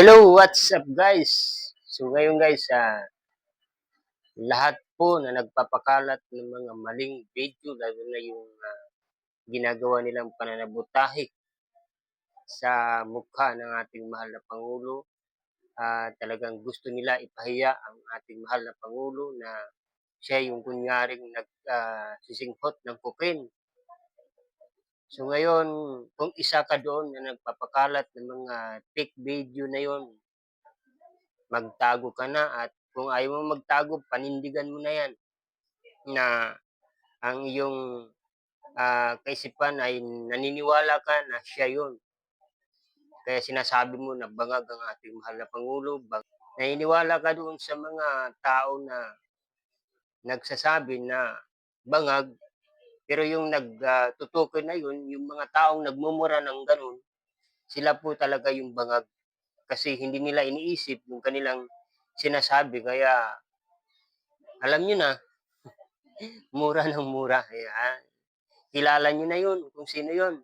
Hello, what's up guys? So ngayon guys, lahat po na nagpapakalat ng mga maling video, lalo na yung ginagawa nilang pananabutahe sa mukha ng ating mahal na Pangulo, talagang gusto nila ipahiya ang ating mahal na Pangulo na siya yung kunyaring nagsisinghot ng kupin. So ngayon, kung isa ka doon na nagpapakalat ng mga fake video na yon, magtago ka na, at kung ayaw mo magtago, panindigan mo na yan na ang iyong kaisipan ay naniniwala ka na siya yun. Kaya sinasabi mo na bangag ang ating mahal na Pangulo. Naniniwala ka doon sa mga tao na nagsasabi na bangag, pero yung nagtutukoy na yun, yung mga taong nagmumura ng ganun, sila po talaga yung bangag. Kasi hindi nila iniisip yung kanilang sinasabi. Kaya alam nyo na, mura ng mura. Ayan. Kilala nyo na yun kung sino yun.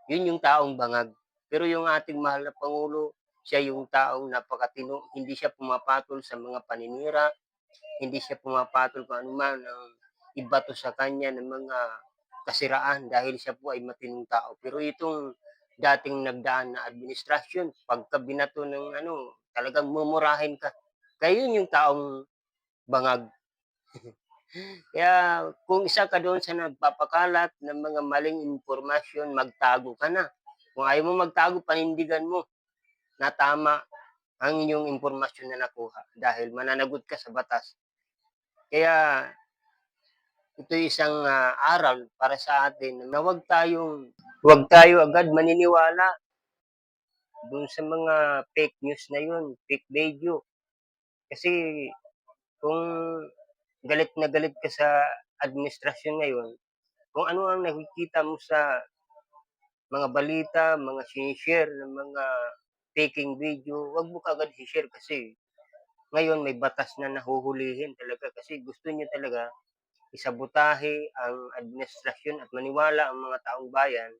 Yun yung taong bangag. Pero yung ating mahal na Pangulo, siya yung taong napakatino. Hindi siya pumapatol sa mga paninira. Hindi siya pumapatol kung anuman ang ibato sa kanya ng mga kasiraan dahil siya po ay matinong tao. Pero itong dating nagdaan na administrasyon, pagka binato ng talagang mumurahin ka. Kaya yun yung taong bangag. Kaya kung isa ka doon sa nagpapakalat ng mga maling impormasyon, magtago ka na. Kung ayaw mo magtago, panindigan mo na tama ang inyong impormasyon na nakuha dahil mananagot ka sa batas. Kaya ito isang aral para sa atin na wag tayo agad maniniwala doon sa mga fake news na yun, fake video. Kasi kung galit ka sa administrasyon ngayon, kung ano ang nakikita mo sa mga balita, mga sinishare ng mga faking video, wag mo kagad i-share kasi ngayon may batas na nahuhulihin talaga kasi gusto niyo talaga isabotahe ang administrasyon at maniwala ang mga taong bayan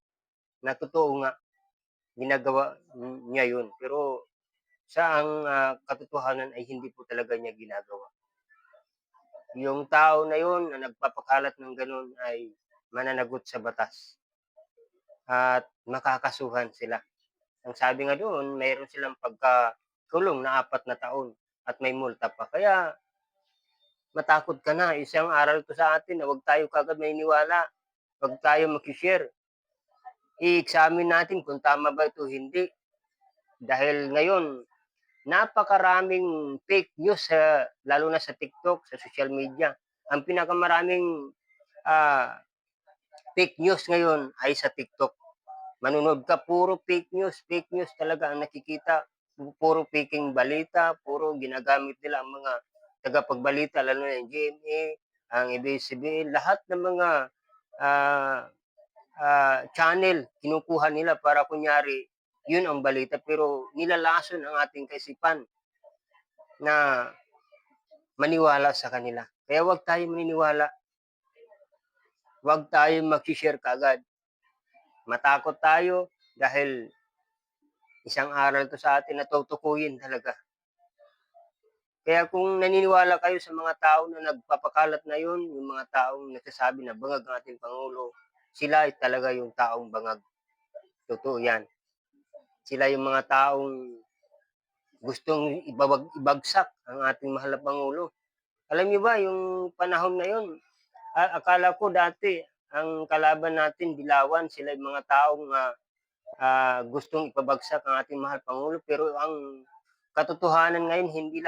na totoo nga ginagawa niya yun. Pero sa ang katotohanan ay hindi po talaga niya ginagawa. Yung tao na yun na nagpapakalat ng ganun ay mananagot sa batas at makakasuhan sila. Ang sabi nga doon, mayroon silang pagkakulong na 4 na taon at may multa pa. Kaya matakot ka na. Isang aral to sa atin na huwag tayo kagad maniniwala. Huwag tayo makishare. I-examine natin kung tama ba ito o hindi. Dahil ngayon, napakaraming fake news, lalo na sa TikTok, sa social media. Ang pinakamaraming fake news ngayon ay sa TikTok. Manunod ka, puro fake news talaga ang nakikita. Puro faking balita, puro ginagamit nila ang mga tagapagbalita, lalo na yung GMA, ang ABS-CBN, lahat ng mga uh, channel, kinukuha nila para kunyari, yun ang balita, pero nilalason ang ating kaisipan na maniwala sa kanila. Kaya wag tayo maniniwala, wag tayo mag-share kagad. Matakot tayo dahil isang aral to sa atin na tutukuyin talaga. Kaya kung naniniwala kayo sa mga tao na nagpapakalat na yun, yung mga taong nagsasabi na bangag ang ating Pangulo, sila ay talaga yung taong bangag. Totoo yan. Sila yung mga taong gustong ibagsak ang ating mahal na Pangulo. Alam niyo ba, yung panahon na yun, akala ko dati, ang kalaban natin, dilawan, sila yung mga taong gustong ipabagsak ang ating mahal Pangulo. Pero ang katotohanan ngayon, hindi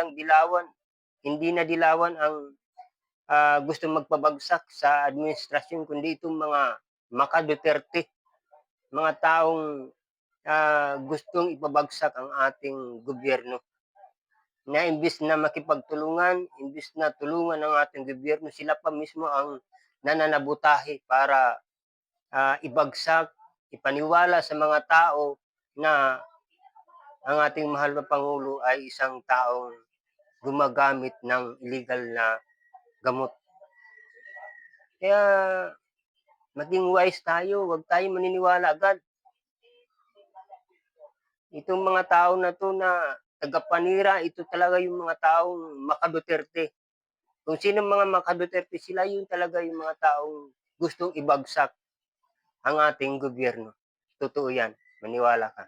na dilawan ang gustong magpabagsak sa administrasyon, kundi itong mga Maka Duterte, mga taong gustong ipabagsak ang ating gobyerno. Na imbis na makipagtulungan, imbis na tulungan ng ating gobyerno, sila pa mismo ang nananabutahe para ibagsak, ipaniwala sa mga tao na ang ating mahal na Pangulo ay isang taong gumagamit ng illegal na gamot. Kaya maging wise tayo, huwag tayo maniniwala agad. Itong mga tao na 'to na tagapanira, ito talaga yung mga taong maka-Duterte. Kung sinong mga maka-Duterte, sila yun talaga yung mga taong gustong ibagsak ang ating gobyerno. Totoo yan, maniwala ka.